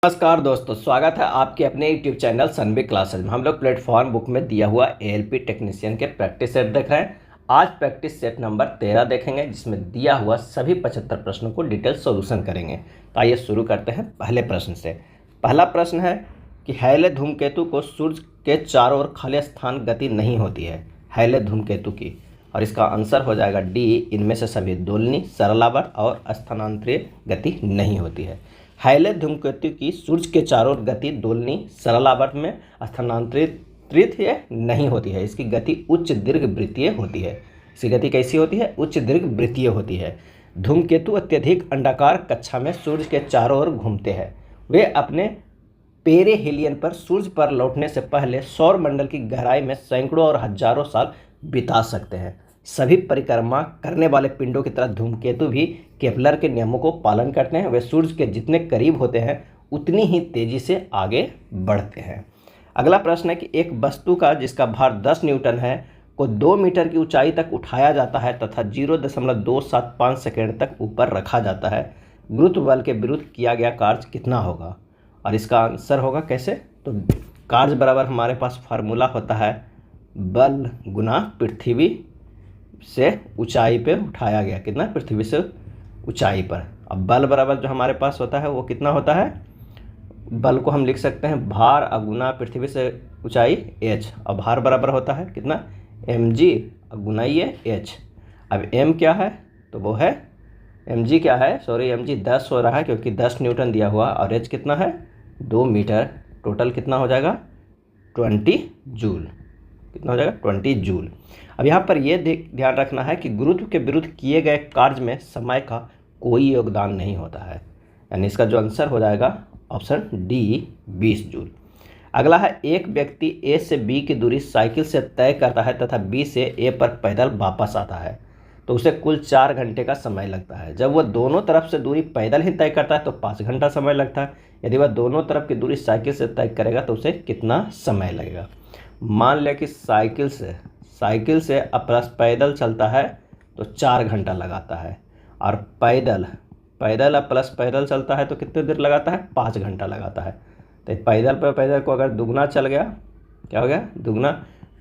नमस्कार दोस्तों, स्वागत है आपके अपने यूट्यूब चैनल सनवी क्लासेज में। हम लोग प्लेटफॉर्म बुक में दिया हुआ एएलपी टेक्नीशियन के प्रैक्टिस सेट देख रहे हैं। आज प्रैक्टिस सेट नंबर 13 देखेंगे, जिसमें दिया हुआ सभी 75 प्रश्नों को डिटेल सॉल्यूशन करेंगे। तो आइए शुरू करते हैं पहले प्रश्न से। पहला प्रश्न है कि हैले धूमकेतु को सूर्य के चारों ओर खाली स्थान गति नहीं होती है, हैले धूमकेतु की, और इसका आंसर हो जाएगा डी, इनमें से सभी दोलनी, सरलावर्त और स्थानांतरित गति नहीं होती है। हैले धूमकेतु की सूर्य के चारों ओर गति दोलनी, सरलावर्त में स्थानांतरित नहीं होती है। इसकी गति उच्च दीर्घ वृत्तीय होती है। इसकी गति कैसी होती है? उच्च दीर्घ वृत्तीय होती है। धूमकेतु अत्यधिक अंडाकार कक्षा में सूर्य के चारों ओर घूमते हैं। वे अपने पेरिहेलियन पर सूर्य पर लौटने से पहले सौर मंडल की गहराई में सैकड़ों और हजारों साल बिता सकते हैं। सभी परिक्रमा करने वाले पिंडों की तरह धूमकेतु भी केपलर के नियमों को पालन करते हैं। वे सूर्य के जितने करीब होते हैं उतनी ही तेजी से आगे बढ़ते हैं। अगला प्रश्न है कि एक वस्तु का जिसका भार 10 न्यूटन है को 2 मीटर की ऊंचाई तक उठाया जाता है तथा 0.275 सेकेंड तक ऊपर रखा जाता है। गुरुत्व बल के विरुद्ध किया गया कार्य कितना होगा? और इसका आंसर होगा कैसे? तो कार्य बराबर हमारे पास फार्मूला होता है बल गुना पृथ्वी से ऊंचाई पे उठाया गया, कितना? पृथ्वी से ऊंचाई पर। अब बल बराबर जो हमारे पास होता है वो कितना होता है? बल को हम लिख सकते हैं भार गुना पृथ्वी से ऊंचाई h, और भार बराबर होता है कितना? mg गुना ये h। अब m क्या है? तो वो है mg क्या है? सॉरी, mg 10 हो रहा है क्योंकि 10 न्यूटन दिया हुआ, और h कितना है? 2 मीटर। टोटल कितना हो जाएगा? 20 जूल। कितना हो जाएगा? 20 जूल। अब यहाँ पर यह ध्यान रखना है कि गुरुत्व के विरुद्ध किए गए कार्य में समय का कोई योगदान नहीं होता है, यानी इसका जो आंसर हो जाएगा ऑप्शन डी, 20 जूल। अगला है एक व्यक्ति ए से बी की दूरी साइकिल से तय करता है तथा बी से ए पर पैदल वापस आता है, तो उसे कुल 4 घंटे का समय लगता है। जब वह दोनों तरफ से दूरी पैदल ही तय करता है तो 5 घंटा समय लगता है। यदि वह दोनों तरफ की दूरी साइकिल से तय करेगा तो उसे कितना समय लगेगा? मान लिया कि साइकिल से प्लस पैदल चलता है तो 4 घंटा लगाता है, और पैदल प्लस पैदल चलता है तो कितनी देर लगाता है? 5 घंटा लगाता है। तो पैदल को अगर दुगना चल गया, क्या हो गया? दुगना।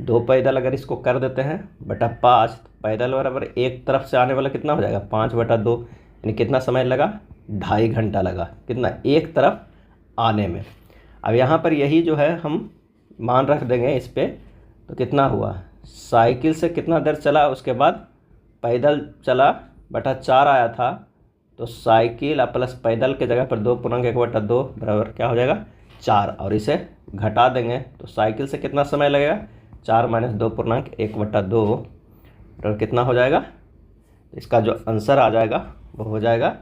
2 पैदल अगर इसको कर देते हैं बटा 5, पैदल बराबर एक तरफ से आने वाला कितना हो जाएगा? 5/2, यानी कितना समय लगा? 2.5 घंटा लगा। कितना? एक तरफ आने में। अब यहाँ पर यही जो है हम मान रख देंगे इस पर, तो कितना हुआ? साइकिल से कितना देर चला, उसके बाद पैदल चला बटा 4 आया था, तो साइकिल प्लस पैदल के जगह पर 2.1/2 बराबर क्या हो जाएगा? 4, और इसे घटा देंगे तो साइकिल से कितना समय लगेगा? 4 - 2.1/2, तो कितना हो जाएगा? इसका जो आंसर आ जाएगा वो हो जाएगा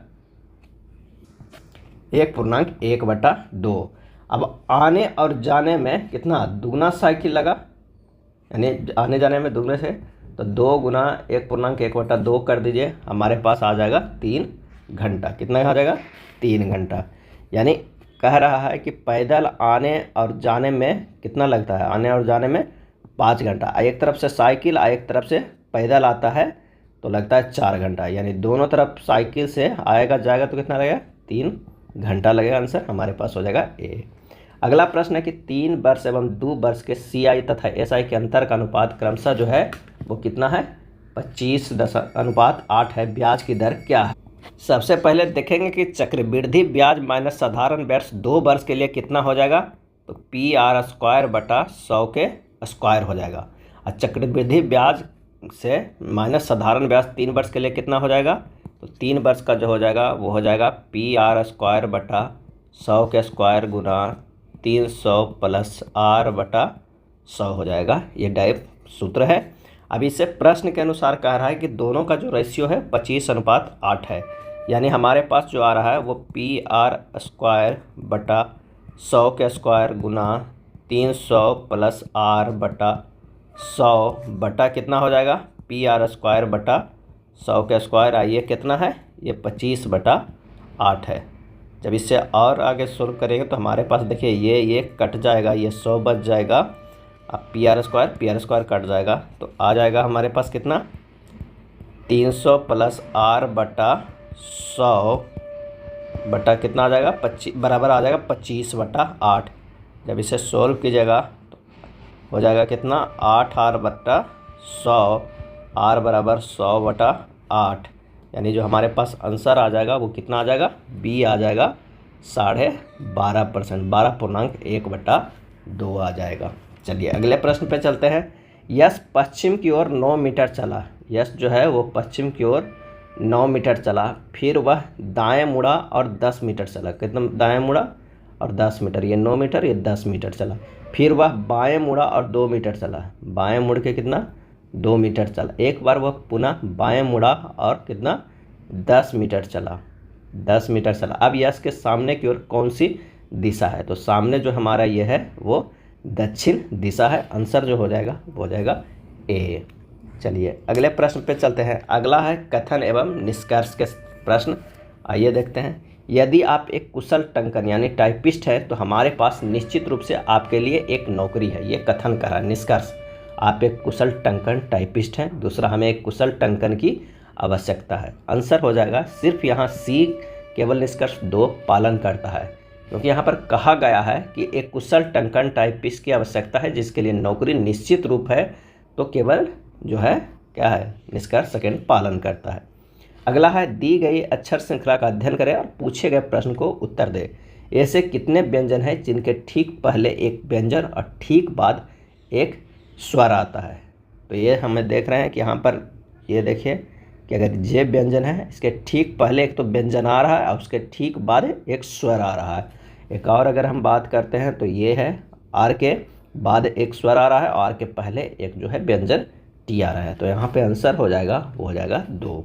1.1/2। अब आने और जाने में कितना? दुगना साइकिल लगा, यानी आने जाने में दुगने से, तो 2 गुना 1.1/2 कर दीजिए, हमारे पास आ जाएगा 3 घंटा। कितना आ जाएगा? 3 घंटा। यानी कह रहा है कि पैदल आने और जाने में कितना लगता है? आने और जाने में 5 घंटा। एक तरफ से साइकिल एक तरफ से पैदल आता है तो लगता है 4 घंटा, यानी दोनों तरफ साइकिल से आएगा जाएगा तो कितना लगेगा? 3 घंटा लगेगा। आंसर हमारे पास हो जाएगा ए। अगला प्रश्न है कि 3 वर्ष एवं 2 वर्ष के CI तथा SI के अंतर का अनुपात क्रमशः जो है वो कितना है? 25:8 है। ब्याज की दर क्या है? सबसे पहले देखेंगे कि चक्रवृद्धि ब्याज माइनस साधारण ब्याज 2 वर्ष के लिए कितना हो जाएगा? तो PR² बटा 100 के स्क्वायर हो जाएगा। और चक्रवृद्धि ब्याज से माइनस साधारण ब्याज 3 वर्ष के लिए कितना हो जाएगा? तो 3 वर्ष का जो हो जाएगा वो हो जाएगा PR² बटा 100 के स्क्वायर गुना 300 प्लस R बटा 100 हो जाएगा। ये डायरेक्ट सूत्र है। अब इससे प्रश्न के अनुसार कह रहा है कि दोनों का जो रेशियो है 25:8 है, यानी हमारे पास जो आ रहा है वो PR² बटा 100 के स्क्वायर गुना 300 प्लस R बटा 100 बटा कितना हो जाएगा? PR² बटा 100 के स्क्वायर। आइए कितना है? ये 25/8 है। जब इससे और आगे सोल्व करेंगे तो हमारे पास देखिए ये कट जाएगा, ये 100 बच जाएगा, अब PR² कट जाएगा तो आ जाएगा हमारे पास कितना? 300 प्लस R बटा 100 बटा कितना आ जाएगा 25 बराबर आ जाएगा 25/8। जब इसे सोल्व कीजिएगा तो हो जाएगा कितना 8r/100, r बराबर 100/8। यानी जो हमारे पास आंसर आ जाएगा वो कितना आ जाएगा बी आ जाएगा 12.5%, 12.1/2 आ जाएगा। चलिए अगले प्रश्न पे चलते हैं। यश पश्चिम की ओर 9 मीटर चला। यश जो है वो पश्चिम की ओर 9 मीटर चला, फिर वह दाएं मुड़ा और 10 मीटर चला। कितना दाएं मुड़ा और 10 मीटर, ये 9 मीटर ये 10 मीटर चला। फिर वह बाएं मुड़ा और 2 मीटर चला, बाएं मुड़ के कितना 2 मीटर चला। एक बार वह पुनः बाएं मुड़ा और कितना 10 मीटर चला, 10 मीटर चला। अब यश के सामने की ओर कौन सी दिशा है? तो सामने जो हमारा ये है वो दक्षिण दिशा है। आंसर जो हो जाएगा वो हो जाएगा ए। चलिए अगले प्रश्न पे चलते हैं। अगला है कथन एवं निष्कर्ष के प्रश्न। आइए देखते हैं। यदि आप एक कुशल टंकन यानी टाइपिस्ट है तो हमारे पास निश्चित रूप से आपके लिए एक नौकरी है। ये कथन करा। निष्कर्ष, आप एक कुशल टंकन टाइपिस्ट हैं। दूसरा, हमें एक कुशल टंकन की आवश्यकता है। आंसर हो जाएगा सिर्फ यहाँ सी केवल निष्कर्ष 2 पालन करता है, क्योंकि यहाँ पर कहा गया है कि एक कुशल टंकन टाइपिस्ट की आवश्यकता है जिसके लिए नौकरी निश्चित रूप है, तो केवल जो है क्या है निष्कर्ष सेकेंड पालन करता है। अगला है दी गई अक्षर श्रृंखला का अध्ययन करें और पूछे गए प्रश्न को उत्तर दें। ऐसे कितने व्यंजन हैं जिनके ठीक पहले एक व्यंजन और ठीक बाद एक स्वर आता है? तो ये हमें देख रहे हैं कि यहाँ पर ये देखिए कि अगर जे व्यंजन है इसके ठीक पहले एक तो व्यंजन आ रहा है और उसके ठीक बाद एक स्वर आ रहा है। एक और अगर हम बात करते हैं तो ये है आर के बाद एक स्वर आ रहा है और आर के पहले एक जो है व्यंजन टी आ रहा है। तो यहाँ पे आंसर हो जाएगा वो हो जाएगा 2।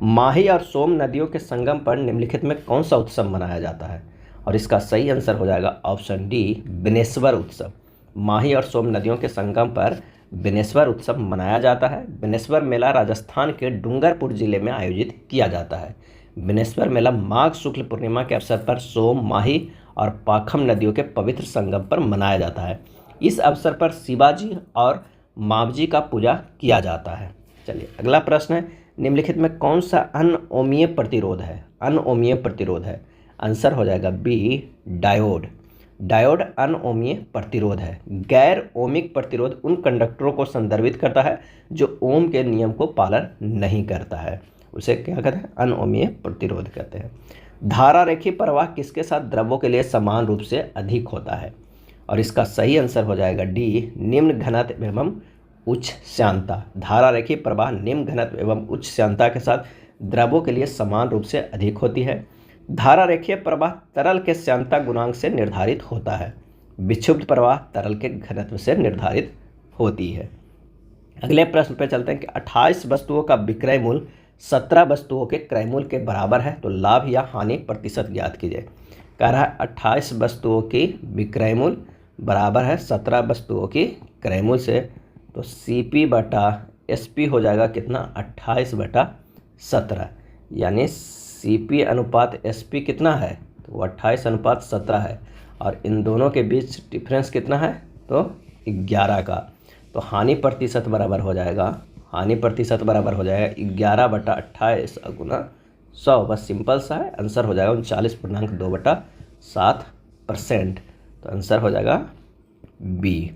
माही और सोम नदियों के संगम पर निम्नलिखित में कौन सा उत्सव मनाया जाता है? और इसका सही आंसर हो जाएगा ऑप्शन डी, बिनेश्वर उत्सव। माही और सोम नदियों के संगम पर बिनेश्वर उत्सव मनाया जाता है। बिनेश्वर मेला राजस्थान के डूंगरपुर जिले में आयोजित किया जाता है। बिनेश्वर मेला माघ शुक्ल पूर्णिमा के अवसर पर सोम, माही और पाखम नदियों के पवित्र संगम पर मनाया जाता है। इस अवसर पर शिवाजी और मावजी का पूजा किया जाता है। चलिए अगला प्रश्न है। निम्नलिखित में कौन सा अनओमीय प्रतिरोध है? अनओमीय प्रतिरोध है। आंसर हो जाएगा बी, डायोड। डायोड अनओमीय प्रतिरोध है। गैर ओमिक प्रतिरोध उन कंडक्टरों को संदर्भित करता है जो ओम के नियम को पालन नहीं करता है, उसे क्या कहते हैं? अनओमीय प्रतिरोध कहते हैं। धारा रेखीय प्रवाह किसके साथ द्रव्यों के लिए समान रूप से अधिक होता है? और इसका सही आंसर हो जाएगा डी, निम्न घनत्व एवं उच्च श्यानता। धारा रेखीय प्रवाह निम्न घनत्व एवं उच्च श्यानता के साथ द्रव्यों के लिए समान रूप से अधिक होती है। धारा रेखीय प्रवाह तरल के श्यानता गुणांक से निर्धारित होता है। विक्षुब्ध प्रवाह तरल के घनत्व से निर्धारित होती है। अगले प्रश्न पर चलते हैं कि 28 वस्तुओं का विक्रय मूल्य 17 वस्तुओं के क्रय मूल्य के बराबर है, तो लाभ या हानि प्रतिशत ज्ञात कीजिए। कह रहा है 28 वस्तुओं की विक्रय मूल्य बराबर है 17 वस्तुओं की क्रय मूल्य से, तो CP बटा SP हो जाएगा कितना 28/17, यानी CP अनुपात SP कितना है? तो वो 28/17 है और इन दोनों के बीच डिफरेंस कितना है? तो 11 का। तो हानि प्रतिशत बराबर हो जाएगा, हानि प्रतिशत बराबर हो जाएगा 11/28 गुना 100। बस सिंपल सा है। आंसर हो जाएगा 39.2/7%। तो आंसर हो जाएगा बी,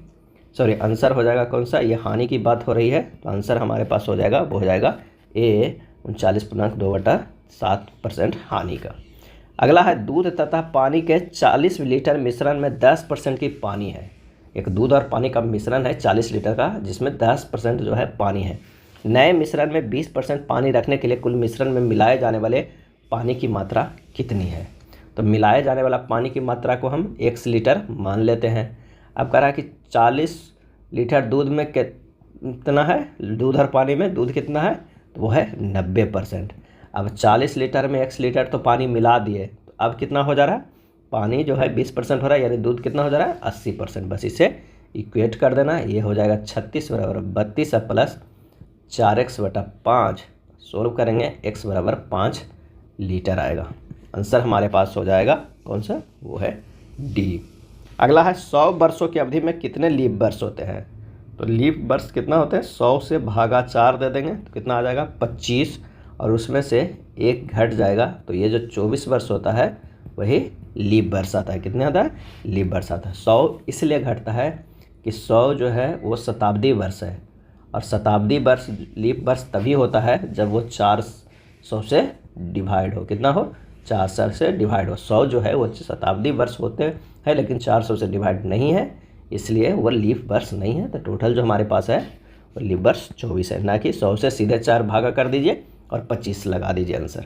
सॉरी आंसर हो जाएगा कौन सा? ये हानि की बात हो रही है, तो आंसर हमारे पास हो जाएगा वो हो जाएगा ए, 39.2/7% हानि का। अगला है दूध तथा पानी के 40 लीटर मिश्रण में 10% की पानी है। एक दूध और पानी का मिश्रण है 40 लीटर का, जिसमें 10% जो है पानी है। नए मिश्रण में 20% पानी रखने के लिए कुल मिश्रण में मिलाए जाने वाले पानी की मात्रा कितनी है? तो मिलाए जाने वाला पानी की मात्रा को हम 1 लीटर मान लेते हैं। अब कह रहा है कि 40 लीटर दूध में कितना है? दूध और पानी में दूध कितना है? तो वो है 90%। अब 40 लीटर में 1 लीटर तो पानी मिला दिए, तो अब कितना हो जा रहा है? पानी जो है 20% हो रहा है, यानी दूध कितना हो जा रहा है? 80%। बस इसे इक्वेट कर देना। ये हो जाएगा 36 बराबर 32 प्लस 4x/5। सोल्व करेंगे x बराबर 5 लीटर आएगा। आंसर हमारे पास हो जाएगा कौन सा? वो है डी। अगला है 100 वर्षों की अवधि में कितने लीप वर्ष होते हैं? तो लीप वर्ष कितना होते हैं? 100 से भागा 4 दे देंगे तो कितना आ जाएगा? 25। और उसमें से एक घट जाएगा, तो ये जो 24 वर्ष होता है वही लीप वर्ष आता है। कितने आता है? लीप वर्ष आता है। 100 इसलिए घटता है कि 100 जो है वो शताब्दी वर्ष है, और शताब्दी वर्ष लीप वर्ष तभी होता है जब वो 400 से डिवाइड हो। कितना हो? 400 से डिवाइड हो। 100 जो है वो शताब्दी वर्ष होते हैं, लेकिन 400 से डिवाइड नहीं है, इसलिए वो लीप वर्ष नहीं है। तो टोटल जो हमारे पास है वो लीप वर्ष 24 है, ना कि 100 से सीधे 4 भागा कर दीजिए और 25 लगा दीजिए आंसर।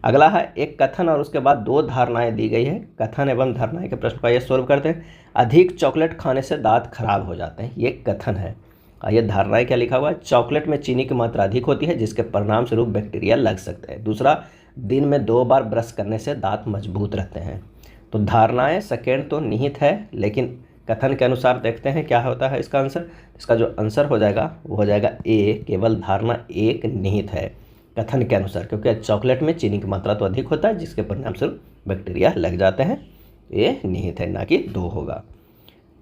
अगला है एक कथन और उसके बाद 2 धारणाएं दी गई है। कथन एवं धारणाएं के प्रश्न का ये सोल्व करते हैं। अधिक चॉकलेट खाने से दांत खराब हो जाते हैं, ये कथन है। ये धारणाएं क्या लिखा हुआ है? चॉकलेट में चीनी की मात्रा अधिक होती है, जिसके परिणाम स्वरूप बैक्टीरिया लग सकते हैं। दूसरा, दिन में 2 बार ब्रश करने से दांत मजबूत रहते हैं। तो धारणाएं सेकेंड तो निहित है, लेकिन कथन के अनुसार देखते हैं क्या होता है इसका आंसर। इसका जो आंसर हो जाएगा वो हो जाएगा ए, केवल धारणा 1 निहित है कथन के अनुसार, क्योंकि चॉकलेट में चीनी की मात्रा तो अधिक होता है, जिसके परिणाम स्वरूप बैक्टीरिया लग जाते हैं। ये निहित है, ना कि 2 होगा।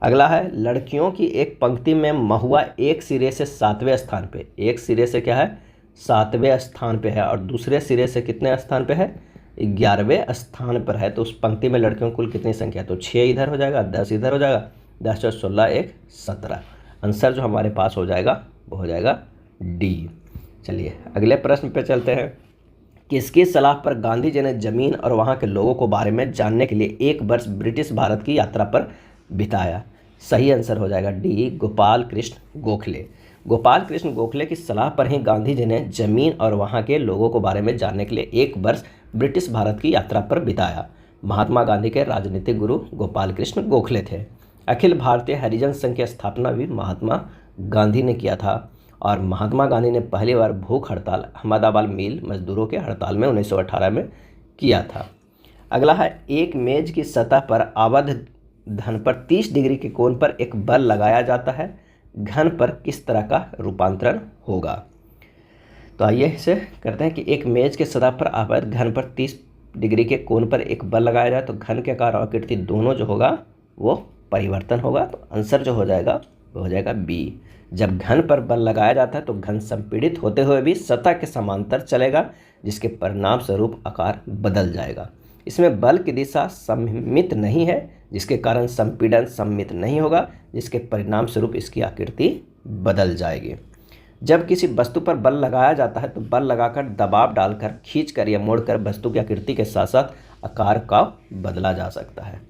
अगला है लड़कियों की एक पंक्ति में महुआ एक सिरे से 7वें स्थान पे, एक सिरे से क्या है? 7वें स्थान पे है, और दूसरे सिरे से कितने स्थान पे है? 11वें स्थान पर है। तो उस पंक्ति में लड़कियों की कुल कितनी संख्या? तो 6 इधर हो जाएगा, 10 इधर हो जाएगा, 10 और 16 1 17। आंसर जो हमारे पास हो जाएगा वो हो जाएगा डी। चलिए अगले प्रश्न पे चलते हैं। किसकी सलाह पर गांधी जी ने जमीन और वहाँ के लोगों को बारे में जानने के लिए 1 वर्ष ब्रिटिश भारत की यात्रा पर बिताया? सही आंसर हो जाएगा डी, गोपाल कृष्ण गोखले। गोपाल कृष्ण गोखले की सलाह पर ही गांधी जी ने जमीन और वहाँ के लोगों को बारे में जानने के लिए 1 वर्ष ब्रिटिश भारत की यात्रा पर बिताया। महात्मा गांधी के राजनीतिक गुरु गोपाल कृष्ण गोखले थे। अखिल भारतीय हरिजन संघ की स्थापना भी महात्मा गांधी ने किया था, और महात्मा गांधी ने पहली बार भूख हड़ताल अहमदाबाद मिल मजदूरों के हड़ताल में 1918 में किया था। अगला है एक मेज की सतह पर आबद्ध धन पर 30 डिग्री के कोण पर एक बल लगाया जाता है, घन पर किस तरह का रूपांतरण होगा? तो आइए इसे करते हैं कि एक मेज के सतह पर आबद्ध घन पर 30 डिग्री के कोण पर एक बल लगाया जाए तो घन के आकार और आकृति दोनों जो होगा वो परिवर्तन होगा। तो आंसर जो हो जाएगा वो हो जाएगा बी। जब घन पर बल लगाया जाता है तो घन संपीड़ित होते हुए भी सतह के समांतर चलेगा, जिसके परिणाम स्वरूप आकार बदल जाएगा। इसमें बल की दिशा सममित नहीं है, जिसके कारण संपीड़न सममित नहीं होगा, जिसके परिणाम स्वरूप इसकी आकृति बदल जाएगी। जब किसी वस्तु पर बल लगाया जाता है तो बल लगाकर, दबाव डालकर, खींचकर या मोड़कर वस्तु की आकृति के साथ साथ आकार का बदला जा सकता है।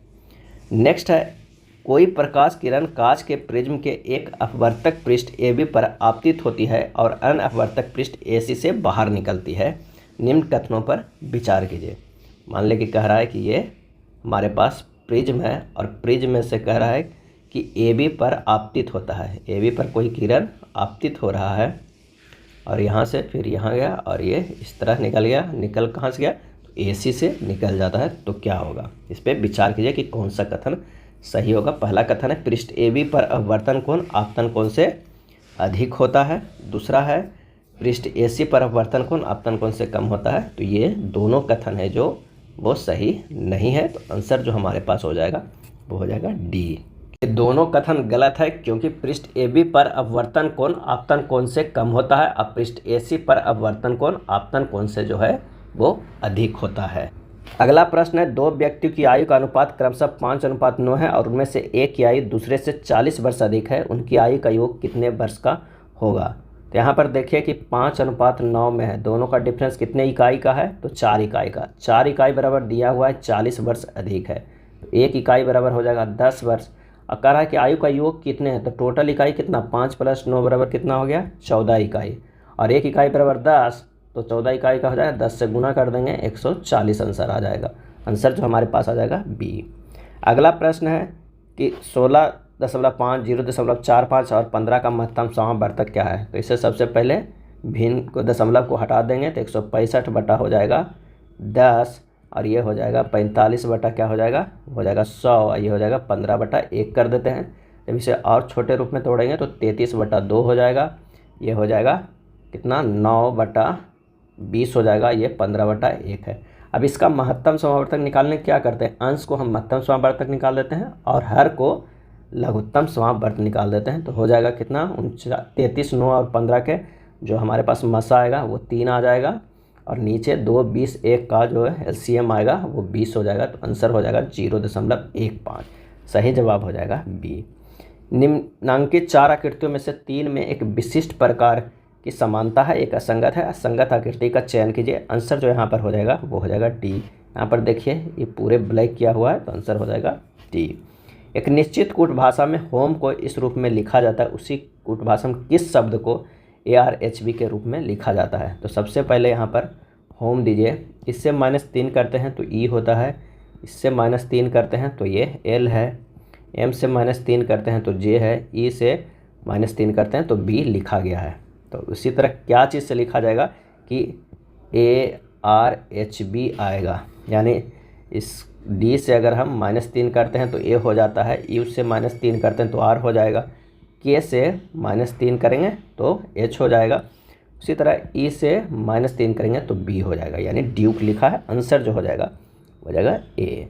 नेक्स्ट है कोई प्रकाश किरण कांच के प्रिज्म के एक अपवर्तक पृष्ठ AB पर आपतित होती है और अन्य अपवर्तक पृष्ठ AC से बाहर निकलती है। निम्न कथनों पर विचार कीजिए। मान लें कि कह रहा है कि ये हमारे पास प्रिज्म है और प्रिज्म में से कह रहा है कि AB पर आपतित होता है। AB पर कोई किरण आपतित हो रहा है और यहाँ से फिर यहाँ गया और ये इस तरह निकल गया। निकल कहाँ से गया? तो AC से निकल जाता है। तो क्या होगा? इस पर विचार कीजिए कि कौन सा कथन सही होगा। पहला कथन है पृष्ठ AB पर अपवर्तन कोण आपतन कोण से अधिक होता है। दूसरा है पृष्ठ AC पर अपवर्तन कोण आपतन कोण से कम होता है। तो ये दोनों कथन है जो वो सही नहीं है। तो आंसर जो हमारे पास हो जाएगा वो हो जाएगा डी। ये दोनों कथन गलत है क्योंकि पृष्ठ AB पर अपवर्तन कोण आपतन कोण से कम होता है और पृष्ठ AC पर अपवर्तन कोण आपतन कोण से जो है वो अधिक होता है। अगला प्रश्न है दो व्यक्तियों की आयु का अनुपात क्रमशः 5:9 है और उनमें से एक की आयु दूसरे से 40 वर्ष अधिक है। उनकी आयु का योग कितने वर्ष का होगा? तो यहाँ पर देखिए कि 5:9 में है। दोनों का डिफरेंस कितने इकाई का है? तो 4 इकाई का। 4 इकाई बराबर दिया हुआ है 40 वर्ष अधिक है, तो 1 इकाई बराबर हो जाएगा 10 वर्ष। और कह रहा है कि आयु का योग कितने हैं? तो टोटल इकाई कितना? 5 + 9 बराबर कितना हो गया? 14 इकाई। और 1 इकाई बराबर 10, तो 14 इकाई का हो जाएगा 10 से गुना कर देंगे 140 आंसर आ जाएगा। आंसर जो हमारे पास आ जाएगा बी। अगला प्रश्न है कि 16.5, 0.45 और 15 का महत्तम समावर्तक क्या है? तो इससे सबसे पहले भिन्न को दशमलव को हटा देंगे तो 165 बटा हो जाएगा 10 और ये हो जाएगा 45 बटा क्या हो जाएगा? हो जाएगा 100। ये हो जाएगा 15/1 कर देते हैं। जब इसे और छोटे रूप में तोड़ेंगे तो 33/2 हो जाएगा। ये हो जाएगा कितना? 9/20 हो जाएगा। ये 15/1 है। अब इसका महत्तम समावर्तक निकालने क्या करते हैं? अंश को हम महत्तम समावर्तक निकाल देते हैं और हर को लघुत्तम समावर्तक निकाल देते हैं। तो हो जाएगा कितना? 33, 9 और 15 के जो हमारे पास मसा आएगा वो 3 आ जाएगा और नीचे 2, 20, 1 का जो है एलसीएम आएगा वो 20 हो जाएगा। तो आंसर हो जाएगा 0.15। सही जवाब हो जाएगा बी। निम्नांकित 4 आकृतियों में से 3 में एक विशिष्ट प्रकार की समानता है, एक असंगत है। असंगत आकृति का चयन कीजिए। आंसर जो यहाँ पर हो जाएगा वो हो जाएगा डी। यहाँ पर देखिए ये पूरे ब्लैक किया हुआ है, तो आंसर हो जाएगा डी। एक निश्चित कूट भाषा में होम को इस रूप में लिखा जाता है, उसी कूट भाषा में किस शब्द को ARHB के रूप में लिखा जाता है? तो सबसे पहले यहाँ पर होम दीजिए। इससे -3 करते हैं तो ई होता है, इससे -3 करते हैं तो ये एल है, एम से -3 करते हैं तो जे है, ई से -3 करते हैं तो बी लिखा गया है। तो उसी तरह क्या चीज़ से लिखा जाएगा कि ARHB आएगा, यानी इस डी से अगर हम -3 करते हैं तो ए हो जाता है, यू से -3 करते हैं तो आर हो जाएगा, के से -3 करेंगे तो एच हो जाएगा, उसी तरह ई से -3 करेंगे तो बी हो जाएगा, यानी ड्यूक लिखा है। आंसर जो हो जाएगा ए।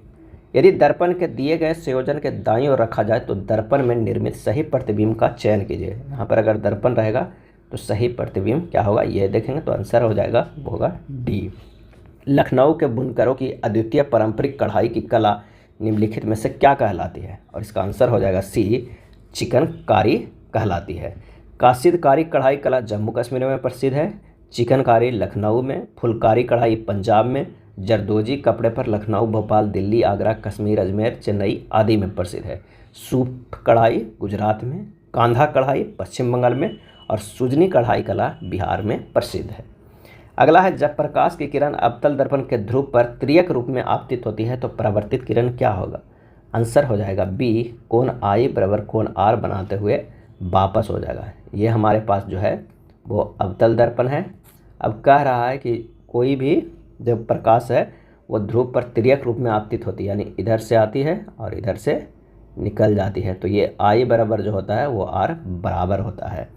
यदि दर्पण के दिए गए संयोजन के दाईं ओर रखा जाए तो दर्पण में निर्मित सही प्रतिबिंब का चयन कीजिए। यहाँ पर अगर दर्पण रहेगा तो सही प्रतिबिंब क्या होगा ये देखेंगे, तो आंसर हो जाएगा वो होगा डी। लखनऊ के बुनकरों की अद्वितीय पारंपरिक कढ़ाई की कला निम्नलिखित में से क्या कहलाती है? और इसका आंसर हो जाएगा सी, चिकनकारी कहलाती है। काशिदकारी कढ़ाई कला जम्मू कश्मीर में प्रसिद्ध है, चिकनकारी लखनऊ में, फुलकारी कढ़ाई पंजाब में, जरदोजी कपड़े पर लखनऊ, भोपाल, दिल्ली, आगरा, कश्मीर, अजमेर, चेन्नई आदि में प्रसिद्ध है। सूप कढ़ाई गुजरात में, कांधा कढ़ाई पश्चिम बंगाल में और सुजनी कढ़ाई कला बिहार में प्रसिद्ध है। अगला है, जब प्रकाश की किरण अवतल दर्पण के ध्रुव पर त्रियक रूप में आपतित होती है तो परावर्तित किरण क्या होगा? आंसर हो जाएगा बी, कोण आई बराबर कोण आर बनाते हुए वापस हो जाएगा। ये हमारे पास जो है वो अवतल दर्पण है। अब कह रहा है कि कोई भी जब प्रकाश है वो ध्रुव पर तिर्यक रूप में आपतित होती है, यानी इधर से आती है और इधर से निकल जाती है, तो ये आई बराबर जो होता है वो आर बराबर होता है।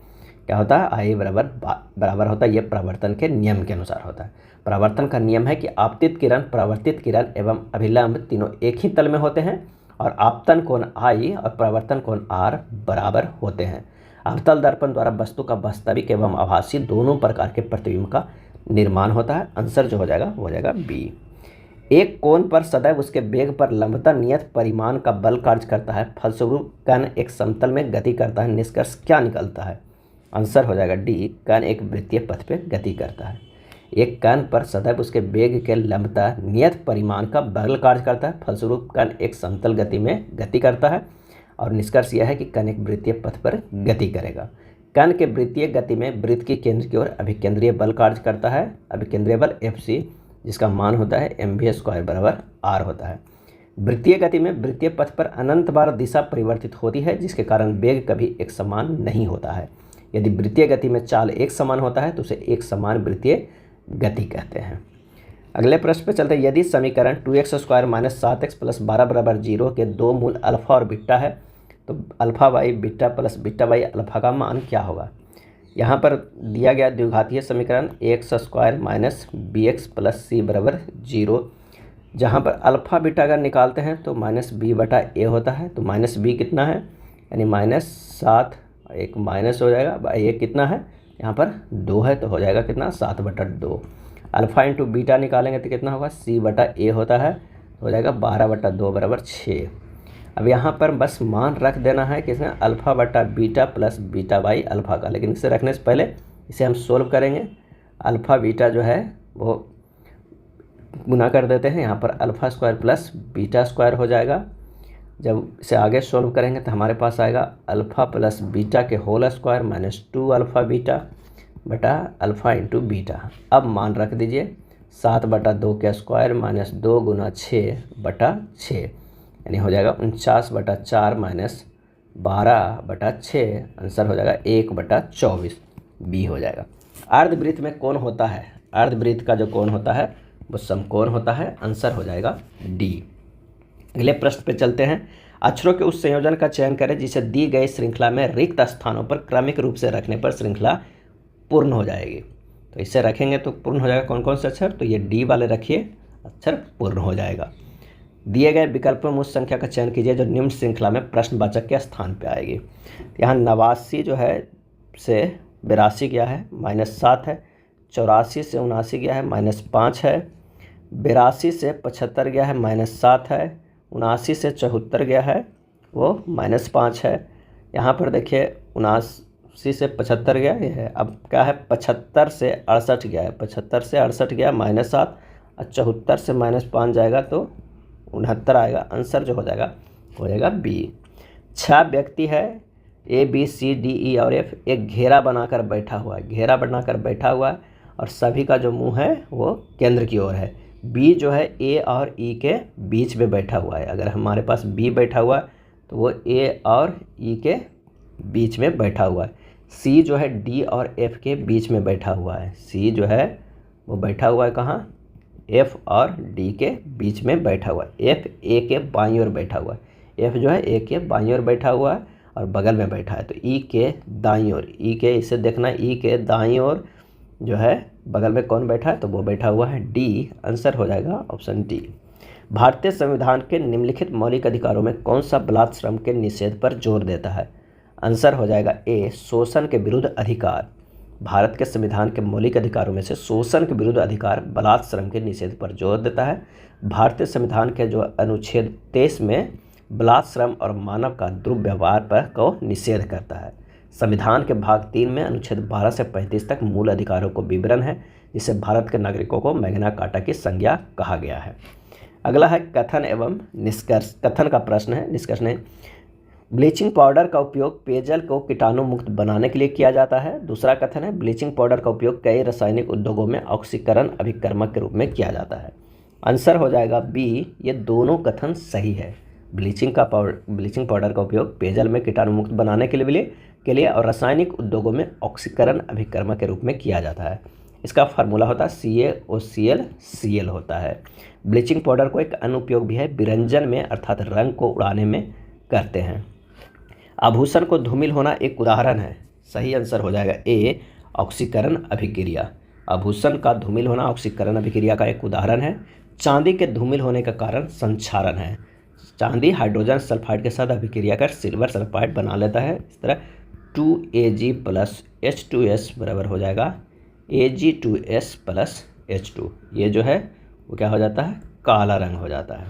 क्या होता है? आई बराबर होता है। ये परावर्तन के नियम के अनुसार होता है। परावर्तन का नियम है कि आपतित किरण, परावर्तित किरण एवं अभिलंब तीनों एक ही तल में होते हैं और आपतन कोण आई और परावर्तन कोण आर बराबर होते हैं। अवतल दर्पण द्वारा वस्तु का वास्तविक एवं आभासी दोनों प्रकार के प्रतिबिंब का निर्माण होता है। आंसर जो हो जाएगा वो हो जाएगा बी। एक कोण पर सदैव उसके वेग पर लंबता नियत परिमाण का बल कार्य करता है, फलस्वरूप कण एक समतल में गति करता है। निष्कर्ष क्या निकलता है? आंसर हो जाएगा डी, कण एक वृत्तीय पथ पे गति करता है। एक कण पर सदैव उसके वेग के लंबता नियत परिमाण का बल कार्य करता है, फलस्वरूप कण एक समतल गति में गति करता है और निष्कर्ष यह है कि कण एक वृत्तीय पथ पर गति करेगा। कण के वृत्तीय गति में वृत्त के केंद्र की ओर अभिकेंद्रीय बल कार्य करता है, अभिकेंद्रीय बल Fc, जिसका मान होता है mv² बराबर r होता है। वृत्तीय गति में वृत्तीय पथ पर अनंत बार दिशा परिवर्तित होती है, जिसके कारण वेग कभी एक समान नहीं होता है। यदि वृत्तीय गति में चाल एक समान होता है तो उसे एक समान वृत्तीय गति कहते हैं। अगले प्रश्न पे चलते हैं। यदि समीकरण 2x² - 7x + 12 बराबर 0 के दो मूल अल्फा और बीटा है तो alpha by beta plus beta by alpha का मान क्या होगा? यहाँ पर दिया गया द्विघातीय समीकरण ax² - bx + c बराबर 0, जहाँ पर अल्फा बीटा अगर निकालते हैं तो -b/a होता है। तो -b कितना है? यानी -7, एक माइनस हो जाएगा, ये कितना है? यहाँ पर 2 है तो हो जाएगा कितना? 7/2। अल्फा इंटू बीटा निकालेंगे तो कितना होगा? c/a होता है, तो हो जाएगा 12/2 बराबर 6। अब यहाँ पर बस मान रख देना है किसने? अल्फा बटा beta plus beta by alpha का। लेकिन इसे रखने से पहले इसे हम सोल्व करेंगे। अल्फा बीटा जो है वो गुना कर देते हैं, यहाँ पर अल्फा² प्लस बीटा² हो जाएगा। जब इसे आगे सोल्व करेंगे तो हमारे पास आएगा अल्फ़ा प्लस बीटा के होल स्क्वायर -2 अल्फ़ा बीटा बटा अल्फ़ा इंटू बीटा। अब मान रख दीजिए 7/2 के स्क्वायर -2 गुना 6/6, यानी हो जाएगा 49/4 -12/6। आंसर हो जाएगा 1/24, बी हो जाएगा। अर्धवृत्त में कोण होता है, अर्धवृत्त का जो कोण होता है वो समकोण होता है। आंसर हो जाएगा डी। अगले प्रश्न पे चलते हैं। अक्षरों के उस संयोजन का चयन करें जिसे दी गई श्रृंखला में रिक्त स्थानों पर क्रमिक रूप से रखने पर श्रृंखला पूर्ण हो जाएगी। तो इसे रखेंगे तो पूर्ण हो जाएगा कौन कौन से अक्षर? तो ये डी वाले रखिए, अक्षर पूर्ण हो जाएगा। दिए गए विकल्पों में उस संख्या का चयन कीजिए जो निम्न श्रृंखला में प्रश्नवाचक के स्थान पर आएगी। यहाँ 89 जो है से 82 क्या है? -7 है। 84 से 79 गया है -5 है। 82 से 75 गया है -7 है। 79 से 74 गया है वो -5 है। यहाँ पर देखिए 79 से 75 गया ये है। अब क्या है 75 से 68 गया है। 75 से 68 गया -7 और 74 से -5 जाएगा तो 69 आएगा। आंसर जो हो जाएगा बी। 6 व्यक्ति है ABCDE और F एक घेरा बनाकर बैठा हुआ है। घेरा बनाकर बैठा हुआ है और सभी का जो मुंह है वो केंद्र की ओर है। B जो है A और E के बीच में बैठा हुआ है। अगर हमारे पास B बैठा हुआ है तो वो A और E के बीच में बैठा हुआ है। C जो है D और F के बीच में बैठा हुआ है। C जो है वो बैठा हुआ है कहाँ, F और D के बीच में बैठा हुआ है। F A के बाईं ओर बैठा हुआ है। F जो है A के बाईं ओर बैठा हुआ है और बगल में बैठा है। तो E के दाईं ओर, E के इसे देखना, E के दाईं ओर जो है बगल में कौन बैठा है तो वो बैठा हुआ है D। आंसर हो जाएगा ऑप्शन डी। भारतीय संविधान के निम्नलिखित मौलिक अधिकारों में कौन सा बलात् श्रम के निषेध पर जोर देता है। आंसर हो जाएगा ए, शोषण के विरुद्ध अधिकार। भारत के संविधान के मौलिक अधिकारों में से शोषण के विरुद्ध अधिकार बलात् श्रम के निषेध पर जोर देता है। भारतीय संविधान के जो अनुच्छेद 23 में बलात् श्रम और मानव का दुर्व्यवहार पर को निषेध करता है। संविधान के भाग 3 में अनुच्छेद 12 से 35 तक मूल अधिकारों को विवरण है, जिसे भारत के नागरिकों को मैग्ना कार्टा की संज्ञा कहा गया है। अगला है कथन एवं निष्कर्ष। कथन का प्रश्न है, निष्कर्ष नहीं। ब्लीचिंग पाउडर का उपयोग पेयजल को कीटाणु मुक्त बनाने के लिए किया जाता है। दूसरा कथन है ब्लीचिंग पाउडर का उपयोग कई रासायनिक उद्योगों में ऑक्सीकरण अभिकर्मक के रूप में किया जाता है। आंसर हो जाएगा बी, ये दोनों कथन सही है। ब्लीचिंग पाउडर का उपयोग पेयजल में कीटाणु मुक्त बनाने के लिए और रासायनिक उद्योगों में ऑक्सीकरण अभिकर्मक के रूप में किया जाता है। इसका फार्मूला होता है CaOCl होता है। ब्लीचिंग पाउडर को एक अनुपयोग भी है, विरंजन में अर्थात रंग को उड़ाने में करते हैं। आभूषण को धूमिल होना एक उदाहरण है। सही आंसर हो जाएगा ए, ऑक्सीकरण अभिक्रिया। आभूषण का धूमिल होना ऑक्सीकरण अभिक्रिया का एक उदाहरण है। चांदी के धूमिल होने का कारण संक्षारण है। चांदी हाइड्रोजन सल्फाइड के साथ अभिक्रिया कर सिल्वर सल्फाइड बना लेता है। इस तरह 2Ag + H2S बराबर हो जाएगा Ag2S + H2। ये जो है वो क्या हो जाता है, काला रंग हो जाता है।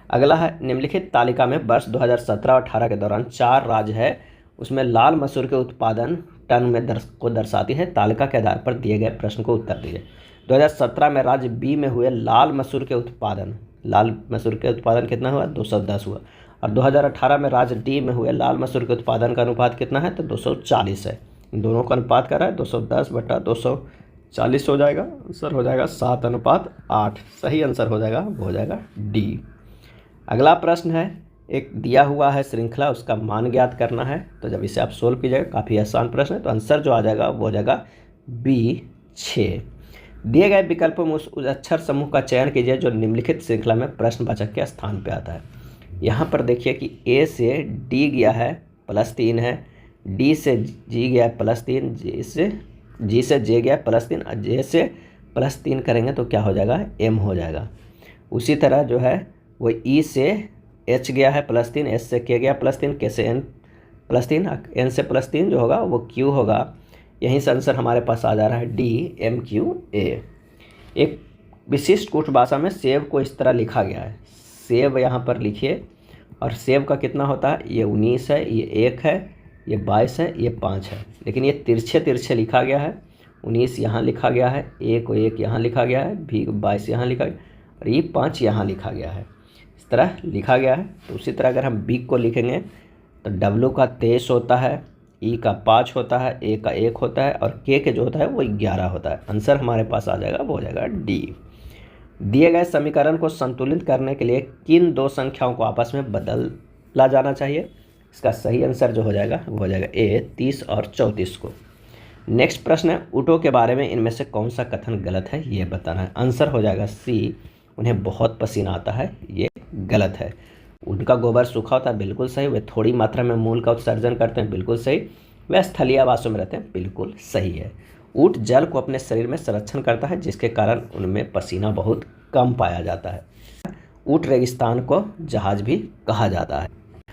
अगला है निम्नलिखित तालिका में वर्ष 2017-18 के दौरान 4 राज्य है, उसमें लाल मसूर के उत्पादन टन में को दर्शाती है। तालिका के आधार पर दिए गए प्रश्न को उत्तर दीजिए। 2017 में राज्य बी में हुए लाल मसूर के उत्पादन कितना हुआ, 210 हुआ। और 2018 में राज्य डी में हुए लाल मसूर के उत्पादन का अनुपात कितना है तो 240 है। इन दोनों का अनुपात कर रहा है 210/240 हो जाएगा। आंसर हो जाएगा 7:8। सही आंसर हो जाएगा वो हो जाएगा डी। अगला प्रश्न है, एक दिया हुआ है श्रृंखला, उसका मान ज्ञात करना है। तो जब इसे आप सोल्व कीजिएगा, काफ़ी आसान प्रश्न है, तो आंसर जो आ जाएगा वो हो जाएगा बी 6। दिए गए विकल्पों में उस अक्षर समूह का चयन कीजिए जो निम्नलिखित श्रृंखला में प्रश्नवाचक के स्थान पे आता है। यहाँ पर देखिए कि ए से डी गया है +3 है, डी से जी गया है +3, जी से जे गया +3 और जे से +3 करेंगे तो क्या हो जाएगा, एम हो जाएगा। उसी तरह जो है वो ई से एच गया है +3, एच से के गया +3, के से एन +3, एन से +3 जो होगा वो क्यू होगा। यहीं से आंसर हमारे पास आ जा रहा है डी MQA। एक विशिष्ट कुट भाषा में सेव को इस तरह लिखा गया है। सेव यहाँ पर लिखिए, और सेव का कितना होता है, ये 19 है, ये 1 है, ये 22 है, ये 5 है। लेकिन ये तिरछे लिखा गया है। 19 यहाँ लिखा गया है, 1 यहाँ लिखा गया है, भी 22 यहाँ लिखा गया, और ये 5 यहाँ लिखा गया है। इस तरह लिखा गया है। तो उसी तरह अगर हम बी को लिखेंगे तो W का 23 होता है, ई का 5 होता है, ए का 1 होता है, और के जो होता है वो 11 होता है। आंसर हमारे पास आ जाएगा वो हो जाएगा डी। दिए गए समीकरण को संतुलित करने के लिए किन 2 संख्याओं को आपस में बदला जाना चाहिए। इसका सही आंसर जो हो जाएगा वो हो जाएगा ए 30 और 34 को। नेक्स्ट प्रश्न है, ऊँटों के बारे में इनमें से कौन सा कथन गलत है ये बताना है। आंसर हो जाएगा सी, उन्हें बहुत पसीना आता है, ये गलत है। ऊँट का गोबर सूखा होता है, बिल्कुल सही। वे थोड़ी मात्रा में मूल का उत्सर्जन करते हैं, बिल्कुल सही। वे स्थलीय आवासों में रहते हैं, बिल्कुल सही है। ऊँट जल को अपने शरीर में संरक्षण करता है, जिसके कारण उनमें पसीना बहुत कम पाया जाता है। ऊँट रेगिस्तान को जहाज भी कहा जाता है।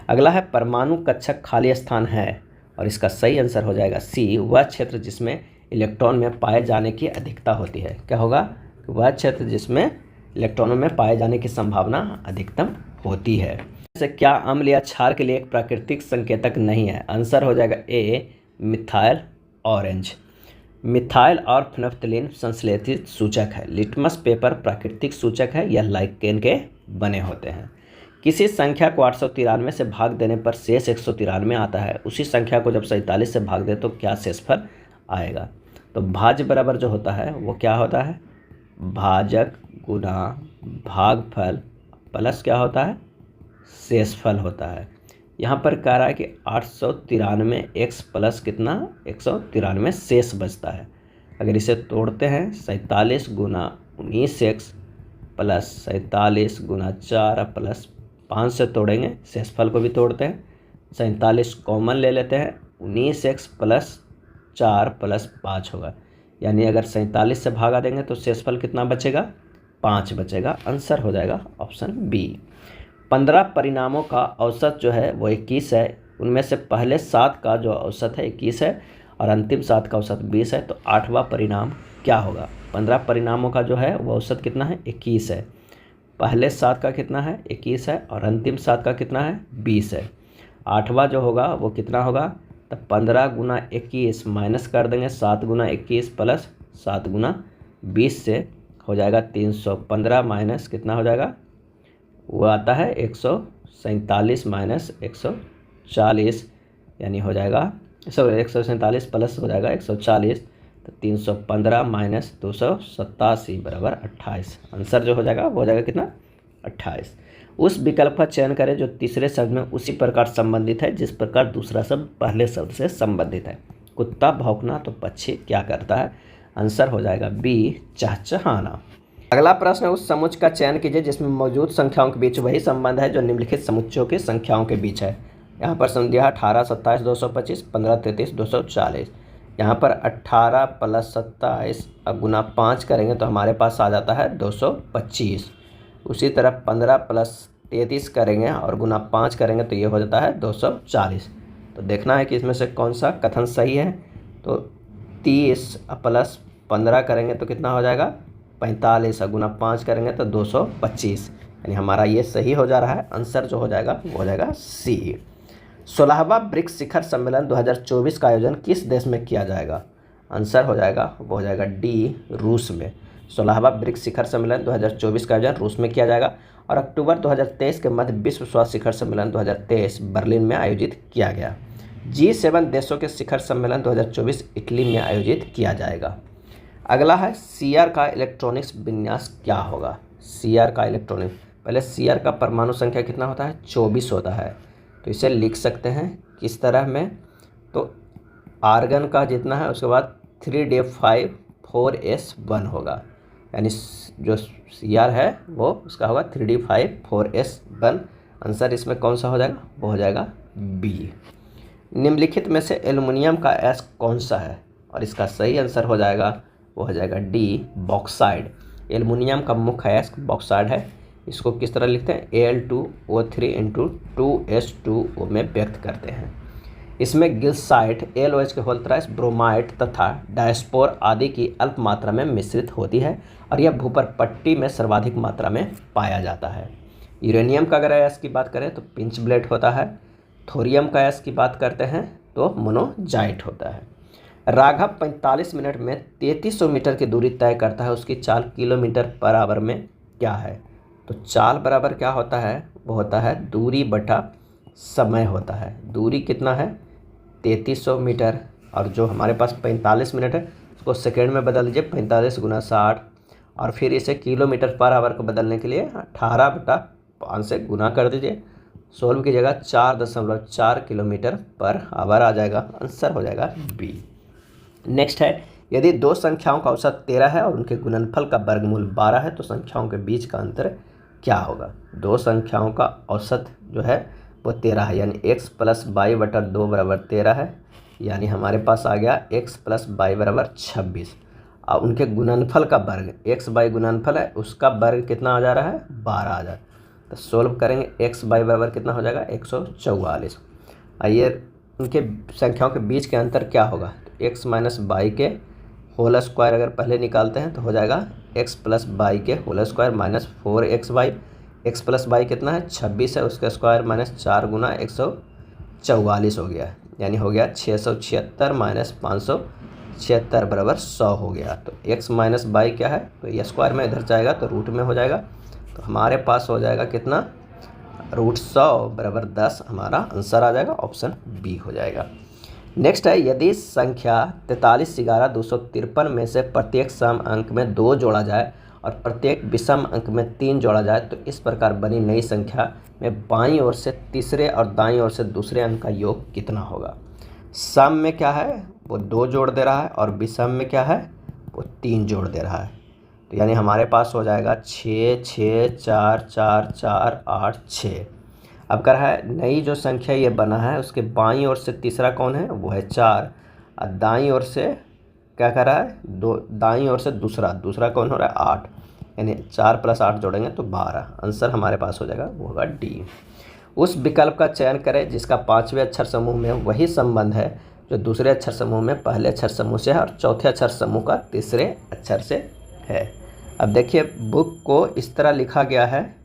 अगला है, परमाणु कक्षक खाली स्थान है, और इसका सही आंसर हो जाएगा सी, वह क्षेत्र जिसमें इलेक्ट्रॉन में पाए जाने की अधिकता होती है। क्या होगा? वह क्षेत्र जिसमें इलेक्ट्रॉनों में पाए जाने की संभावना अधिकतम होती है। जैसे क्या अम्ल या क्षार के लिए एक प्राकृतिक संकेतक नहीं है? आंसर हो जाएगा ए, मिथाइल ऑरेंज। मिथाइल और फिनोफ्थलीन संश्लेषित सूचक है। लिटमस पेपर प्राकृतिक सूचक है, यह लाइकेन के बने होते हैं। किसी संख्या को 893 से भाग देने पर शेष 193 आता है, उसी संख्या को जब 47 से भाग दे तो क्या शेषफल आएगा? तो भाज्य बराबर जो होता है वो क्या होता है? भाजक गुना भागफल प्लस क्या होता है? शेषफल होता है। यहाँ पर कह रहा है कि 893 x प्लस कितना? 193 शेष बचता है। अगर इसे तोड़ते हैं 47 गुना 19x प्लस 47 गुना 4 प्लस 5 से तोड़ेंगे, शेषफल को भी तोड़ते हैं। 47 कॉमन ले लेते हैं, 19x प्लस 4 प्लस 5 होगा, यानी अगर 47 से भागा देंगे तो शेषफल कितना बचेगा? 5 बचेगा। आंसर हो जाएगा ऑप्शन बी। 15 परिणामों का औसत जो है वो 21 है। उनमें से पहले 7 का जो औसत है 21 है और अंतिम 7 का औसत 20 है, तो 8वां परिणाम क्या होगा? 15 परिणामों का जो है वो औसत कितना है? 21 है। पहले 7 का कितना है? 21 है और अंतिम 7 का कितना है? 20 है। 8वां जो होगा वो कितना होगा? तो 15 गुना 21 माइनस कर देंगे 7 गुना 21 प्लस 7 गुना 20 से हो जाएगा 315 माइनस कितना हो जाएगा? वो आता है 147 माइनस 140, यानी हो जाएगा 147 प्लस हो जाएगा 140, तो 315 माइनस 287 बराबर 28। आंसर जो हो जाएगा वो हो जाएगा कितना? 28। उस विकल्प का चयन करें जो तीसरे शब्द में उसी प्रकार संबंधित है जिस प्रकार दूसरा शब्द पहले शब्द से संबंधित है। कुत्ता भौंकना तो पक्षी क्या करता है? आंसर हो जाएगा बी, चहचहाना। अगला प्रश्न है, उस समुच्चय का चयन कीजिए जिसमें मौजूद संख्याओं के बीच वही संबंध है जो निम्नलिखित समुच्चयों की संख्याओं के बीच है। यहाँ पर संख्या 18, 27, 225, 15, 33, 240। यहाँ पर 18 प्लस 27 अब गुना 5 करेंगे तो हमारे पास आ जाता है 225। उसी तरह 15 प्लस 33 करेंगे और गुना 5 करेंगे तो ये हो जाता है 240। तो देखना है कि इसमें से कौन सा कथन सही है। तो 30 प्लस 15 करेंगे तो कितना हो जाएगा? 45 गुना 5 करेंगे तो 225, यानी हमारा ये सही हो जा रहा है। आंसर जो हो जाएगा वो हो जाएगा सी। 16वां ब्रिक्स शिखर सम्मेलन 2024 का आयोजन किस देश में किया जाएगा? आंसर हो जाएगा वो हो जाएगा डी, रूस में। 16वां ब्रिक्स शिखर सम्मेलन 2024 का आयोजन रूस में किया जाएगा और अक्टूबर 2023 के मध्य विश्व स्वास्थ्य शिखर सम्मेलन 2023 बर्लिन में आयोजित किया गया। G7 देशों के शिखर सम्मेलन 2024 इटली में आयोजित किया जाएगा। अगला है सीआर का इलेक्ट्रॉनिक्स विन्यास क्या होगा? सीआर का इलेक्ट्रॉनिक, पहले सीआर का परमाणु संख्या कितना होता है? 24 होता है। तो इसे लिख सकते हैं किस तरह में? तो आर्गन का जितना है उसके बाद 3d5 4s1 होगा, यानी जो सीआर है वो उसका होगा 3d5 4s1। आंसर इसमें कौन सा हो जाएगा? वो हो जाएगा बी। निम्नलिखित में से एल्युमिनियम का एस कौन सा है? और इसका सही आंसर हो जाएगा वो हो जाएगा डी, बॉक्साइड। एल्युमिनियम का मुख्य अयस्क बॉक्साइड है। इसको किस तरह लिखते हैं? Al2O3 इंटू 2s2O में व्यक्त करते हैं। इसमें गिल्साइट, LOH के होल थ्राइस, ब्रोमाइड तथा डायस्पोर आदि की अल्प मात्रा में मिश्रित होती है और यह भूपर पट्टी में सर्वाधिक मात्रा में पाया जाता है। यूरेनियम का अगर अयस्क की बात करें तो पिंच ब्लेड होता है। थोरियम का अयस्क की बात करते हैं तो मोनोजाइट होता है। राघव 45 मिनट में 3300 मीटर की दूरी तय करता है, उसकी चाल किलोमीटर पर आवर में क्या है? तो चाल बराबर क्या होता है? वो होता है दूरी बटा समय होता है। दूरी कितना है? 3300 मीटर, और जो हमारे पास 45 मिनट है उसको सेकेंड में बदल दीजिए, 45 गुना 60, और फिर इसे किलोमीटर पर आवर को बदलने के लिए 18/5 से गुना कर दीजिए। सोल्व की जगह 4.4 किलोमीटर पर आवर आ जाएगा। आंसर हो जाएगा बी। नेक्स्ट है, यदि दो संख्याओं का औसत 13 है और उनके गुणनफल का वर्गमूल 12 है तो संख्याओं के बीच का अंतर क्या होगा? दो संख्याओं का औसत जो है वो 13 है, यानी x प्लस वाई बटा 2 बराबर 13 है, यानी हमारे पास आ गया x प्लस वाई बराबर 26। और उनके गुणनफल का वर्ग, x बाई गुणनफल है उसका वर्ग कितना आ जा रहा है? 12 आ जा रहा है। तो सोल्व करेंगे x बाई बराबर कितना हो जाएगा? 144। आइए उनके संख्याओं के बीच के अंतर क्या होगा? तो x माइनस बाई के होल स्क्वायर अगर पहले निकालते हैं तो हो जाएगा एक्स प्लस वाई के whole square minus 4xy। X plus Y कितना है 26 है, उसका स्क्वायर माइनस 4 गुना 144 हो गया, यानी हो गया 676 माइनस 576 बराबर 100 हो गया। तो एक्स माइनस वाई क्या है, तो ये स्क्वायर में इधर जाएगा तो रूट में हो जाएगा, तो हमारे पास हो जाएगा कितना, √100 बराबर 10 हमारा आंसर आ जाएगा, ऑप्शन बी हो जाएगा। नेक्स्ट है, यदि संख्या 43 11 253 में से प्रत्येक सम अंक में 2 जोड़ा जाए और प्रत्येक विषम अंक में 3 जोड़ा जाए तो इस प्रकार बनी नई संख्या में बाईं ओर से तीसरे और दाईं ओर से दूसरे अंक का योग कितना होगा। सम में क्या है, वो 2 जोड़ दे रहा है और विषम में क्या है, वो 3 जोड़ दे रहा है। तो यानी हमारे पास हो जाएगा 6 6 4 4 4 8 6। अब कर है नई जो संख्या ये बना है उसके बाईं ओर से तीसरा कौन है, वो है 4, और दाईं ओर से क्या कर रहा है, दाईं ओर से दूसरा कौन हो रहा है 8, यानी 4 + 8 जोड़ेंगे तो 12। आंसर हमारे पास हो जाएगा, वो होगा डी। उस विकल्प का चयन करें जिसका 5वें अक्षर समूह में वही संबंध है जो दूसरे अक्षर समूह में पहले अक्षर समूह से है और चौथे अक्षर समूह का तीसरे अक्षर से है। अब देखिए बुक को इस तरह लिखा गया है,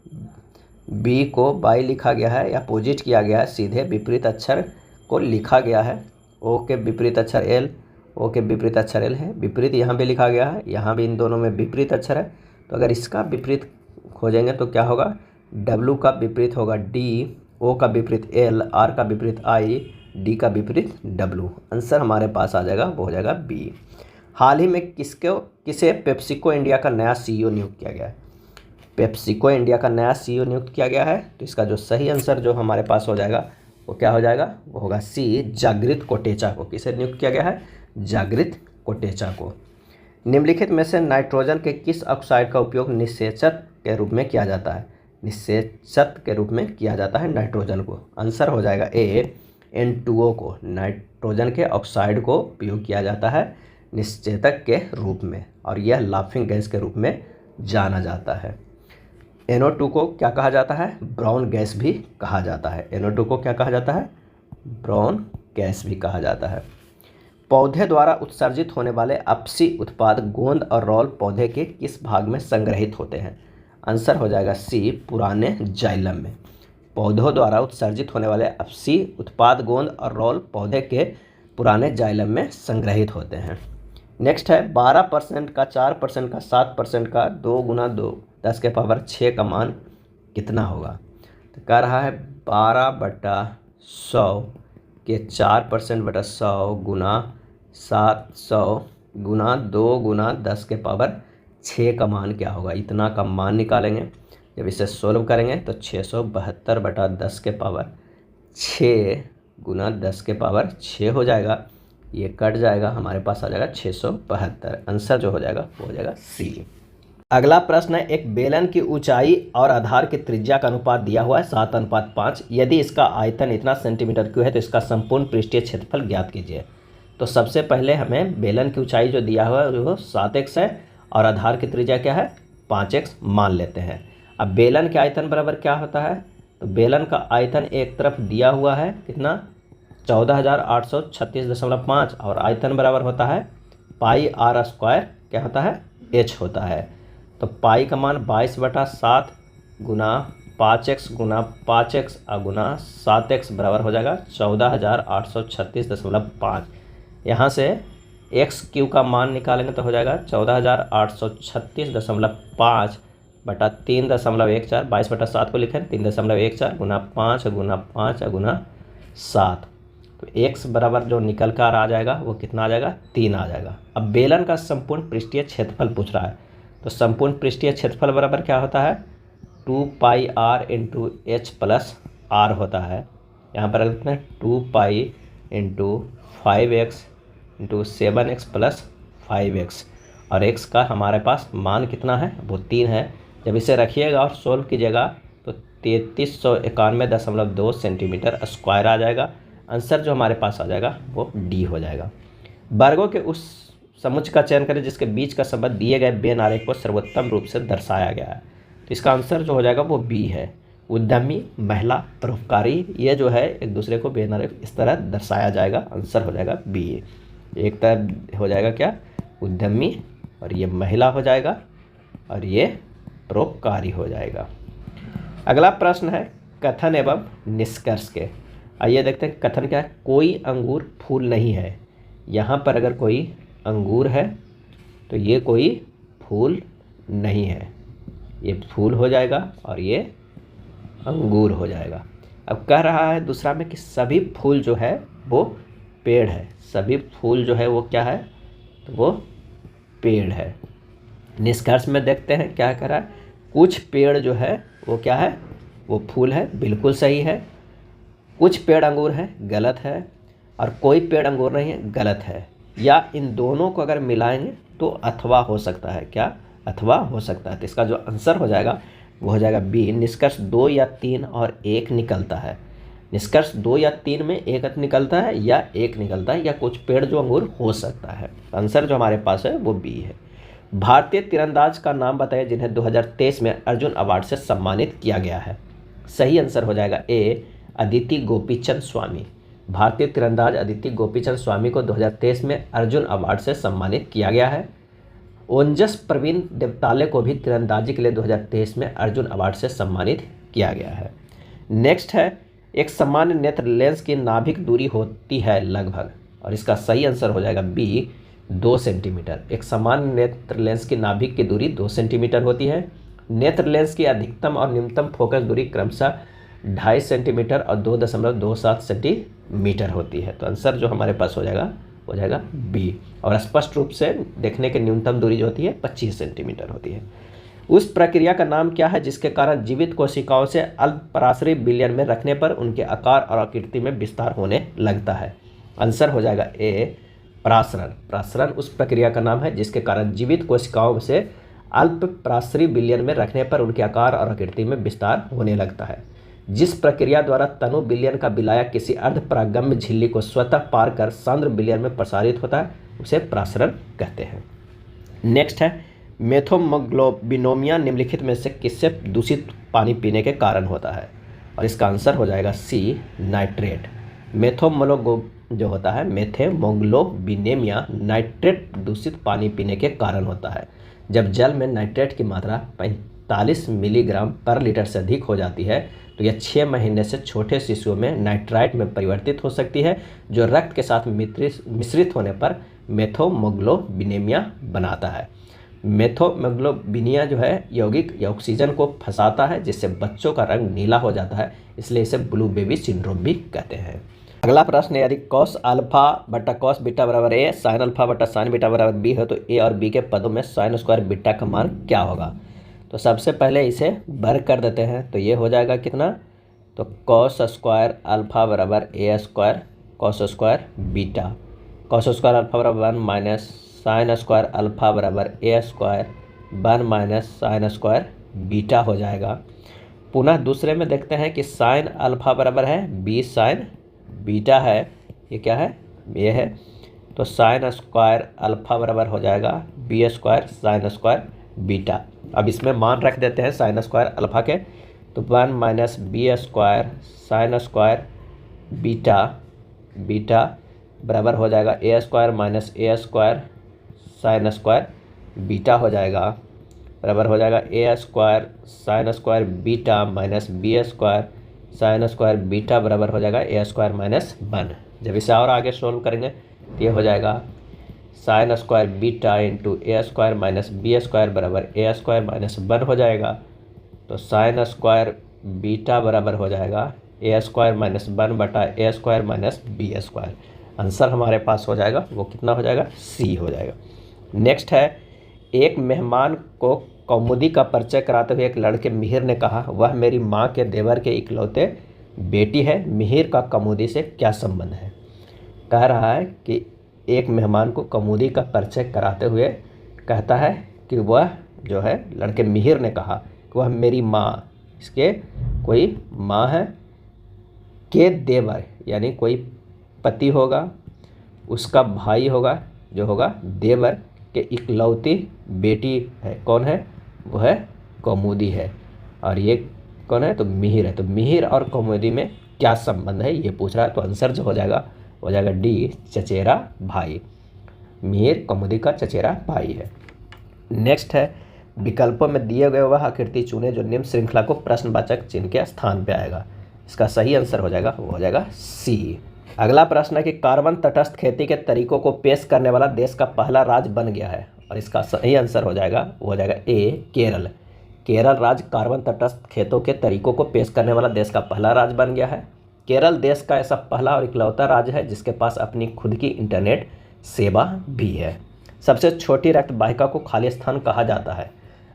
बी को बाई लिखा गया है या अपोजिट किया गया है, सीधे विपरीत अक्षर को लिखा गया है, ओ के विपरीत अक्षर एल, ओ के विपरीत अक्षर एल है, विपरीत यहाँ पे लिखा गया है, यहाँ भी इन दोनों में विपरीत अक्षर है। तो अगर इसका विपरीत खोजेंगे तो क्या होगा, डब्लू का विपरीत होगा डी, ओ का विपरीत एल, आर का विपरीत आई, डी का विपरीत डब्लू। आंसर हमारे पास आ जाएगा, वो हो जाएगा बी। हाल ही में किसे पेप्सिको इंडिया का नया CEO नियुक्त किया गया है। पेप्सिको इंडिया का नया CEO नियुक्त किया गया है, तो इसका जो सही आंसर जो हमारे पास हो जाएगा वो क्या हो जाएगा, वो होगा सी, जागृत कोटेचा को। किसे नियुक्त किया गया है, जागृत कोटेचा को। निम्नलिखित में से नाइट्रोजन के किस ऑक्साइड का उपयोग निषेचक के रूप में किया जाता है। निषेचक के रूप में किया जाता है नाइट्रोजन को। आंसर हो जाएगा ए, N2O को। नाइट्रोजन के ऑक्साइड को उपयोग किया जाता है निषेचक के रूप में और यह लाफिंग गैस के रूप में जाना जाता है। NO2 को क्या कहा जाता है, ब्राउन गैस भी कहा जाता है। NO2 को क्या कहा जाता है, ब्राउन गैस भी कहा जाता है। पौधे द्वारा उत्सर्जित होने वाले अपसी उत्पाद गोंद और रोल पौधे के किस भाग में संग्रहित होते हैं। आंसर हो जाएगा सी, पुराने जाइलम में। पौधों द्वारा उत्सर्जित होने वाले अपसी उत्पाद गोंद और रोल पौधे के पुराने जाइलम में संग्रहित होते हैं। नेक्स्ट है 12% का 4% का 7% का 2 × 2 10 के पावर 6 का मान कितना होगा। तो कह रहा है 12/100 के 4%/100 गुना 700 गुना 2 × 10 के पावर 6 का मान क्या होगा। इतना का मान निकालेंगे, जब इसे सोल्व करेंगे तो 672/10 के पावर 6 गुना 10 के पावर 6 हो जाएगा। ये कट जाएगा, हमारे पास आ जाएगा 672। आंसर जो हो जाएगा वो हो जाएगा सी। अगला प्रश्न है, एक बेलन की ऊंचाई और आधार की त्रिज्या का अनुपात दिया हुआ है 7:5। यदि इसका आयतन इतना सेंटीमीटर क्यूब है तो इसका संपूर्ण पृष्ठीय क्षेत्रफल ज्ञात कीजिए। तो सबसे पहले हमें बेलन की ऊंचाई जो दिया हुआ है वो 7x है और आधार की त्रिज्या क्या है 5x मान लेते हैं। अब बेलन के आयतन बराबर क्या होता है, तो बेलन का आयतन एक तरफ दिया हुआ है कितना 14,836.5 और आयतन बराबर होता है πr² क्या होता है h होता है। तो पाई का मान 22/7 गुना 5x गुना 5x गुना 7x बराबर हो जाएगा 14,836.5। यहाँ से एक्स क्यू का मान निकालेंगे तो हो जाएगा 14,836.5 बटा 3.14। 22/7 को लिखें 3.14 गुना 5 गुना 5 गुना 7। तो x बराबर जो निकल कर आ जाएगा वो कितना आ जाएगा 3 आ जाएगा। अब बेलन का संपूर्ण पृष्ठीय क्षेत्रफल पूछ रहा है, तो संपूर्ण पृष्ठीय क्षेत्रफल बराबर क्या होता है 2πr × h + r होता है। यहाँ पर लिखते हैं 2π × 5x × 7x + 5x और x का हमारे पास मान कितना है वो 3 है। जब इसे रखिएगा और सोल्व कीजिएगा तो 3391.2 सेंटीमीटर स्क्वायर आ जाएगा। आंसर जो हमारे पास आ जाएगा वो डी हो जाएगा। वर्गों के उस समुच्चय का चयन करें जिसके बीच का संबंध दिए गए बेन आरेख को सर्वोत्तम रूप से दर्शाया गया है। तो इसका आंसर जो हो जाएगा वो बी है। उद्यमी, महिला, परोपकारी, ये जो है एक दूसरे को बेन आरेख इस तरह दर्शाया जाएगा। आंसर हो जाएगा बी। एक तरफ हो जाएगा क्या उद्यमी, और ये महिला हो जाएगा, और ये परोपकारी हो जाएगा। अगला प्रश्न है कथन एवं निष्कर्ष के। आइए देखते हैं कथन क्या है। कोई अंगूर फूल नहीं है। यहाँ पर अगर कोई अंगूर है तो ये कोई फूल नहीं है, ये फूल हो जाएगा और ये अंगूर हो जाएगा। अब कह रहा है दूसरा में कि सभी फूल जो है वो पेड़ है। सभी फूल जो है वो क्या है, तो वो पेड़ है। निष्कर्ष में देखते हैं क्या कह रहा है। कुछ पेड़ जो है वो क्या है, वो फूल है, बिल्कुल सही है। कुछ पेड़ अंगूर है, गलत है। और कोई पेड़ अंगूर नहीं है, गलत है। या इन दोनों को अगर मिलाएंगे तो अथवा हो सकता है, क्या अथवा हो सकता है। तो इसका जो आंसर हो जाएगा वो हो जाएगा बी। निष्कर्ष 2 या 3 और 1 निकलता है। निष्कर्ष 2 या 3 में एक निकलता है या 1 निकलता है, या कुछ पेड़ जो अंगूर हो सकता है। आंसर जो हमारे पास है वो बी है। भारतीय तीरंदाज का नाम बताइए जिन्हें 2023 में अर्जुन अवार्ड से सम्मानित किया गया है। सही आंसर हो जाएगा ए, अदिति गोपीचंद स्वामी। भारतीय तीरंदाज अदिति गोपीचंद स्वामी को 2023 में अर्जुन अवार्ड से सम्मानित किया गया है। ओंजस प्रवीण देवताले को भी तीरंदाजी के लिए 2023 में अर्जुन अवार्ड से सम्मानित किया गया है। नेक्स्ट है एक सामान्य नेत्र लेंस की नाभिक दूरी होती है लगभग, और इसका सही आंसर हो जाएगा बी, 2 सेंटीमीटर। एक सामान्य नेत्र लेंस की नाभिक की दूरी 2 सेंटीमीटर होती है। नेत्र लेंस की अधिकतम और न्यूनतम फोकस दूरी क्रमशः 2.5 सेंटीमीटर और 2.27 सेंटीमीटर होती है। तो आंसर जो हमारे पास हो जाएगा बी। और स्पष्ट रूप से देखने की न्यूनतम दूरी जो होती है 25 सेंटीमीटर होती है। उस प्रक्रिया का नाम क्या है जिसके कारण जीवित कोशिकाओं से अल्पपराश्रयी विलयन में रखने पर उनके आकार और आकृति में विस्तार होने लगता है। आंसर हो जाएगा ए, परासरण। परासरण उस प्रक्रिया का नाम है जिसके कारण जीवित कोशिकाओं से अल्पपराश्रयी विलयन में रखने पर उनके आकार और आकृति में विस्तार होने लगता है। जिस प्रक्रिया द्वारा तनु विलयन का विलायक किसी अर्धपरागम्य झिल्ली को स्वतः पार कर सांद्र विलयन में प्रसारित होता है उसे परासरण कहते हैं। नेक्स्ट है मेथोमोग्लोबिनोमिया निम्नलिखित में से किससे दूषित पानी पीने के कारण होता है, और इसका आंसर हो जाएगा सी, नाइट्रेट। जो होता है मेथोमोग्लोबिनेमिया नाइट्रेट दूषित पानी पीने के कारण होता है। जब जल में नाइट्रेट की मात्रा 45 मिलीग्राम पर लीटर से अधिक हो जाती है तो यह 6 महीने से छोटे शिशुओं में नाइट्राइट में परिवर्तित हो सकती है, जो रक्त के साथ मिश्रित होने पर मेथोमोग्लोबिनेमिया बनाता है। मेथोमोग्लोबिनिया जो है यौगिक या ऑक्सीजन को फंसाता है जिससे बच्चों का रंग नीला हो जाता है, इसलिए इसे ब्लू बेबी सिंड्रोम भी कहते हैं। अगला प्रश्न है यदि कॉस अल्फा बटा कॉस बीटा बराबर ए, साइन अल्फा बटा साइन बीटा बराबर बी है तो ए और बी के पदों में साइन स्क्वायर बीटा का मान क्या होगा। तो सबसे पहले इसे वर्ग कर देते हैं, तो ये हो जाएगा कितना, तो कॉस स्क्वायर अल्फा बराबर A square cos square beta. Cos square alpha बराबर 1 माइनस साइन स्क्वायर अल्फा बराबर A square 1 minus sine square beta हो जाएगा। पुनः दूसरे में देखते हैं कि साइन अल्फा बराबर है बी साइन बीटा है, ये क्या है, ये है। तो साइन स्क्वायर अल्फा बराबर हो जाएगा B square sine square beta. अब इसमें मान रख देते हैं साइन स्क्वायर अल्फा के, तो 1 minus B square sine square beta beta बराबर हो जाएगा A square minus A square sine square beta हो जाएगा, बराबर हो जाएगा A square sine square beta minus B square sine square beta बराबर हो जाएगा ए स्क्वायर माइनस 1। जब इसे और आगे सोल्व करेंगे तो ये हो जाएगा साइन स्क्वायर बीटा इंटू ए स्क्वायर माइनस बी स्क्वायर बराबर ए स्क्वायर माइनस 1 हो जाएगा। तो साइन स्क्वायर बीटा बराबर हो जाएगा ए स्क्वायर माइनस 1 बटा A square minus B square. Answer हमारे पास हो जाएगा वो कितना हो जाएगा, सी हो जाएगा। नेक्स्ट है एक मेहमान को कौमुदी का परिचय कराते हुए एक लड़के मिहिर ने कहा वह मेरी माँ के देवर के इकलौते बेटी है, मिहिर का कौमुदी से क्या संबंध है। कह रहा है कि एक मेहमान को कौमुदी का परिचय कराते हुए कहता है कि वह जो है लड़के मिहिर ने कहा कि वह मेरी माँ, इसके कोई माँ है, के देवर यानी कोई पति होगा, उसका भाई होगा जो होगा देवर के इकलौती बेटी है, कौन है, वो है कौमुदी है। और ये कौन है, तो मिहिर है। तो मिहिर और कौमुदी में क्या संबंध है ये पूछ रहा है। तो आंसर जो हो जाएगा डी, चचेरा भाई। मीर कुमुदी का चचेरा भाई है। नेक्स्ट है, विकल्पों में दिए गए वह आकृति चुने जो निम्न श्रृंखला को प्रश्नवाचक चिन्ह के स्थान पे आएगा। इसका सही आंसर हो जाएगा, वो हो जाएगा सी। अगला प्रश्न है कि कार्बन तटस्थ खेती के तरीकों को पेश करने वाला देश का पहला राज्य बन गया है, और इसका सही आंसर हो जाएगा, वो हो जाएगा ए केरल। केरल राज्य कार्बन तटस्थ खेतों के तरीकों को पेश करने वाला देश का पहला राज्य बन गया है। केरल देश का ऐसा पहला और इकलौता राज्य है जिसके पास अपनी खुद की इंटरनेट सेवा भी है। सबसे छोटी रक्त वाहिका को खाली स्थान कहा जाता है।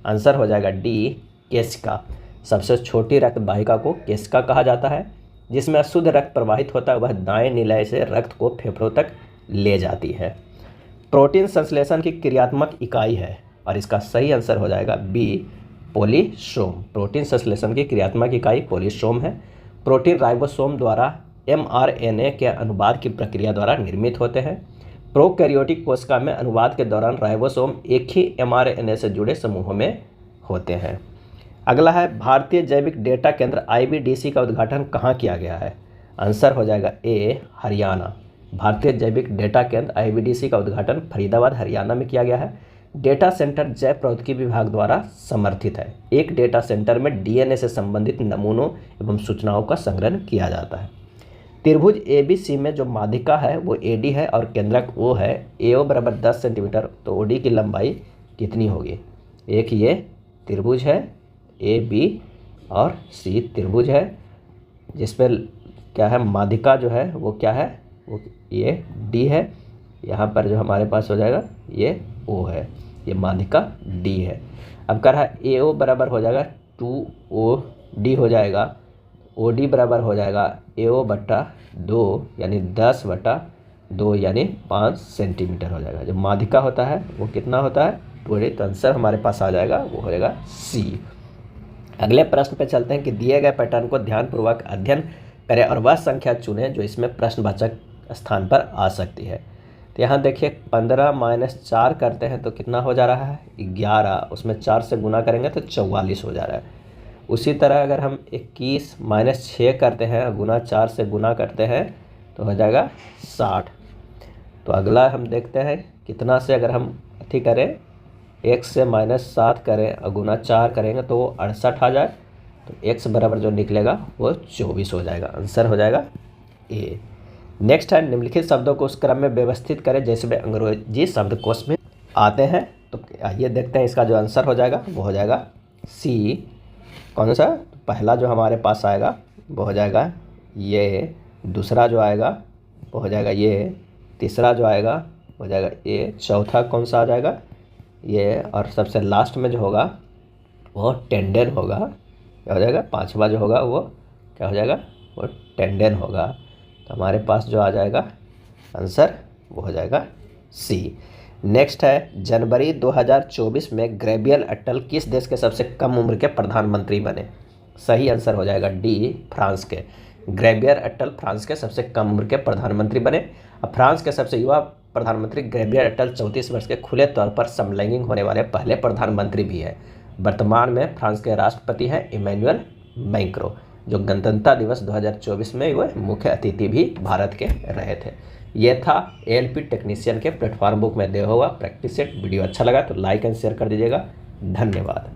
आंसर हो जाएगा डी केशिका। सबसे छोटी रक्त वाहिका को केशिका कहा जाता है। जिसमें अशुद्ध रक्त प्रवाहित होता है वह दाएं निलय से रक्त को फेफड़ों तक ले जाती है। प्रोटीन संश्लेषण की क्रियात्मक इकाई है, और इसका सही आंसर हो जाएगा बी पोलीसोम। प्रोटीन संश्लेषण की क्रियात्मक इकाई पोलीसोम है। प्रोटीन राइबोसोम द्वारा mRNA के अनुवाद की प्रक्रिया द्वारा निर्मित होते हैं। प्रोकैरियोटिक कोशिका में अनुवाद के दौरान राइबोसोम एक ही mRNA से जुड़े समूहों में होते हैं। अगला है, भारतीय जैविक डेटा केंद्र IBDC का उद्घाटन कहाँ किया गया है। आंसर हो जाएगा ए हरियाणा। भारतीय जैविक डेटा केंद्र IBDC का उद्घाटन फरीदाबाद हरियाणा में किया गया है। डेटा सेंटर जैव प्रौद्योगिकी विभाग द्वारा समर्थित है। एक डेटा सेंटर में DNA से संबंधित नमूनों एवं सूचनाओं का संग्रहण किया जाता है। त्रिभुज ABC में जो माध्यिका है वो AD है और केंद्रक O है। AO बराबर 10 सेंटीमीटर, तो OD की लंबाई कितनी होगी। एक ये त्रिभुज है AB और C त्रिभुज है, जिस पर क्या है माध्यिका जो है वो क्या है, वो ये D है। यहाँ पर जो हमारे पास हो जाएगा ये O है, ये माध्यिका D है। अब कह रहा है AO बराबर हो जाएगा 2OD हो जाएगा। OD बराबर हो जाएगा AO बट्टा 2 यानी 10/2 यानी 5 सेंटीमीटर हो जाएगा। जो माध्यिका होता है वो कितना होता है 2D। तो आंसर हमारे पास आ जाएगा, वो हो जाएगा C। अगले प्रश्न पे चलते हैं कि दिए गए पैटर्न को ध्यानपूर्वक अध्ययन करें और वह संख्या चुनें जो इसमें प्रश्नवाचक स्थान पर आ सकती है। तो यहाँ देखिए 15 - 4 करते हैं तो कितना हो जा रहा है 11, उसमें 4 से गुना करेंगे तो 44 हो जा रहा है। उसी तरह अगर हम 21 - 6 करते हैं गुना 4 से गुना करते हैं तो हो जाएगा 60। तो अगला हम देखते हैं कितना से अगर हम अथी करें 1 से -7 करें और गुना 4 करेंगे तो वो 68 आ जाए। तो x बराबर जो निकलेगा वो 24 हो जाएगा। आंसर हो जाएगा ए। नेक्स्ट है, निम्नलिखित शब्दों को उस क्रम में व्यवस्थित करें जैसे वे अंग्रेजी शब्दकोश में आते हैं। तो आइए देखते हैं इसका जो आंसर हो जाएगा वो हो जाएगा सी। कौन सा, पहला जो हमारे पास आएगा वो हो जाएगा ये, दूसरा जो आएगा वो हो जाएगा ये, तीसरा जो आएगा हो जाएगा ये, चौथा कौन सा आ जाएगा ये, और सबसे लास्ट में जो होगा वो टेंडन होगा। क्या हो जाएगा, पांचवा जो होगा वो क्या हो जाएगा, वो टेंडन होगा। तो हमारे पास जो आ जाएगा आंसर वो हो जाएगा सी। नेक्स्ट है, जनवरी 2024 में गैब्रियल अट्टल किस देश के सबसे कम उम्र के प्रधानमंत्री बने। सही आंसर हो जाएगा डी फ्रांस के। गैब्रियल अट्टल फ्रांस के सबसे कम उम्र के प्रधानमंत्री बने। अब फ्रांस के सबसे युवा प्रधानमंत्री गैब्रियल अट्टल 34 वर्ष के खुले तौर पर समलैंगिक होने वाले पहले प्रधानमंत्री भी है। वर्तमान में फ्रांस के राष्ट्रपति हैं इमैनुअल मैक्रों, जो गणतंत्र दिवस 2024 में वह मुख्य अतिथि भी भारत के रहे थे। ये था ALP टेक्नीशियन के प्लेटफॉर्म बुक में दिया हुआ प्रैक्टिस सेट। वीडियो अच्छा लगा तो लाइक एंड शेयर कर दीजिएगा। धन्यवाद।